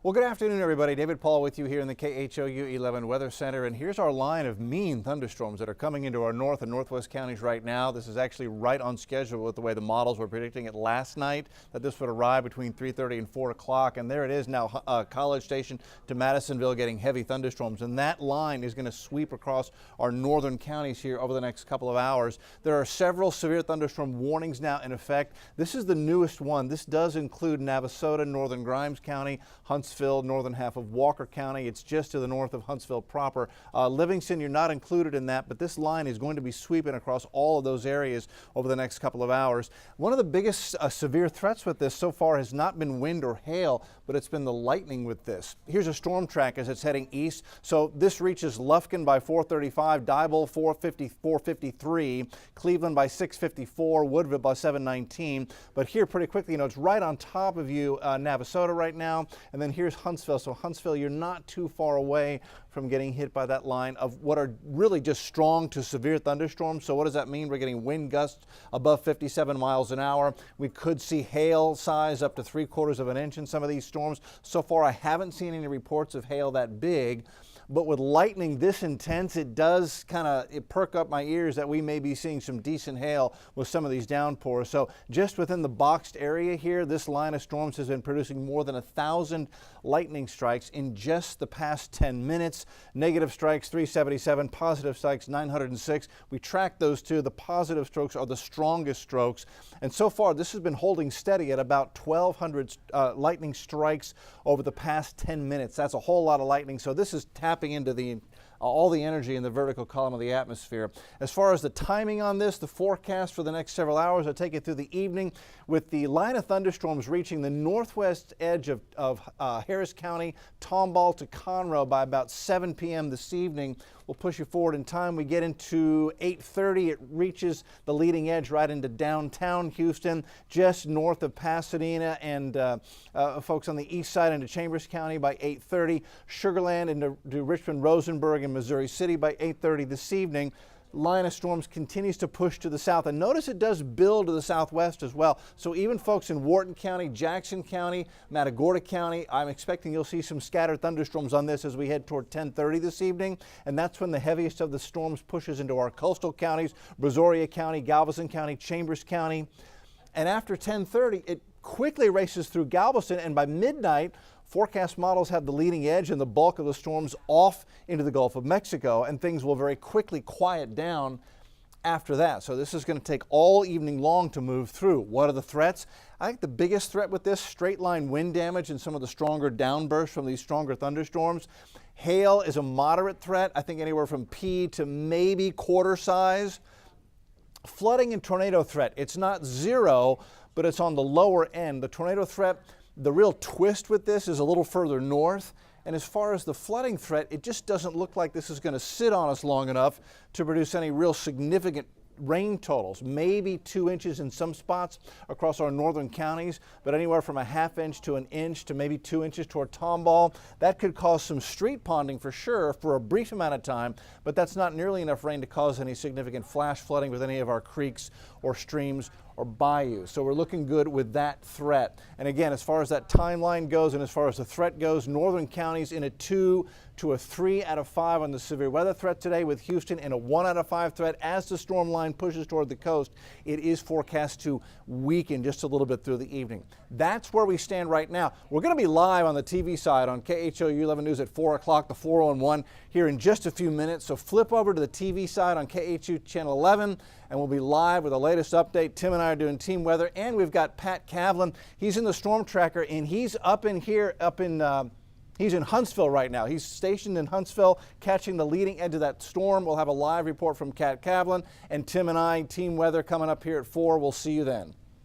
Well, good afternoon, everybody. David Paul with you here in the KHOU 11 Weather Center. And here's our line of mean thunderstorms that are coming into our north and northwest counties right now. This is actually right on schedule with the way the models were predicting it last night, that this would arrive between 3:30 and 4 o'clock. And there it is now, College Station to Madisonville getting heavy thunderstorms. And that line is going to sweep across our northern counties here over the next couple of hours. There are several severe thunderstorm warnings now in effect. This is the newest one. This does include Navasota, northern Grimes County, Huntsville, northern half of Walker County. It's just to the north of Huntsville proper. Livingston, you're not included in that, but this line is going to be sweeping across all of those areas over the next couple of hours. One of the biggest severe threats with this so far has not been wind or hail, but it's been the lightning with this. Here's a storm track as it's heading east. So this reaches Lufkin by 4:35, Diboll 4:53, Cleveland by 6:54, Woodville by 7:19. But here pretty quickly, it's right on top of you, Navasota right now, and then here's Huntsville. So Huntsville, you're not too far away from getting hit by that line of what are really just strong to severe thunderstorms. So what does that mean? We're getting wind gusts above 57 miles an hour. We could see hail size up to 3/4 of an inch in some of these storms. So far, I haven't seen any reports of hail that big. But with lightning this intense, it does kind of perk up my ears that we may be seeing some decent hail with some of these downpours. So just within the boxed area here, this line of storms has been producing more than 1,000 lightning strikes in just the past 10 minutes. Negative strikes 377, positive strikes 906. We track those two. The positive strokes are the strongest strokes. And so far, this has been holding steady at about 1,200 lightning strikes over the past 10 minutes. That's a whole lot of lightning. So this is tapping into all the energy in the vertical column of the atmosphere. As far as the timing on this, the forecast for the next several hours, I'll take it through the evening with the line of thunderstorms reaching the northwest edge of Harris County, Tomball to Conroe by about 7 p.m. this evening. We'll push you forward in time. We get into 8:30. It reaches the leading edge right into downtown Houston, just north of Pasadena and folks on the east side into Chambers County by 8:30. Sugarland into Richmond, Rosenberg, and Missouri City by 8:30 this evening. Line of storms continues to push to the south, and notice it does build to the southwest as well. So even folks in Wharton County, Jackson County, Matagorda County, I'm expecting you'll see some scattered thunderstorms on this as we head toward 10:30 this evening, and that's when the heaviest of the storms pushes into our coastal counties, Brazoria County, Galveston County, Chambers County, and after 10:30 it quickly races through Galveston, and by midnight forecast models have the leading edge and the bulk of the storms off into the Gulf of Mexico, and things will very quickly quiet down after that. So this is going to take all evening long to move through. What are the threats? I think the biggest threat with this, straight line wind damage and some of the stronger downbursts from these stronger thunderstorms. Hail is a moderate threat, I think anywhere from P to maybe quarter size. Flooding and tornado threat, it's not zero, but it's on the lower end. The tornado threat, the real twist with this is a little further north. And as far as the flooding threat, it just doesn't look like this is going to sit on us long enough to produce any real significant rain totals. Maybe 2 inches in some spots across our northern counties, but anywhere from a ½ inch to an inch to maybe 2 inches toward Tomball. That could cause some street ponding for sure for a brief amount of time, but that's not nearly enough rain to cause any significant flash flooding with any of our creeks or streams or bayous. So we're looking good with that threat. And again, as far as that timeline goes and as far as the threat goes, northern counties in a 2 to a 3 out of 5 on the severe weather threat today, with Houston in a 1 out of 5 threat. As the storm line pushes toward the coast, it is forecast to weaken just a little bit through the evening. That's where we stand right now. We're going to be live on the TV side on KHOU 11 News at 4 o'clock, the 401 here in just a few minutes. So flip over to the TV side on KHOU Channel 11, and we'll be live with the latest update. Tim and I are doing team weather, and we've got Pat Kavlin. He's in the storm tracker, and he's up in here, he's in Huntsville right now. He's stationed in Huntsville, catching the leading edge of that storm. We'll have a live report from Pat Kavlin, and Tim and I, team weather, coming up here at 4. We'll see you then.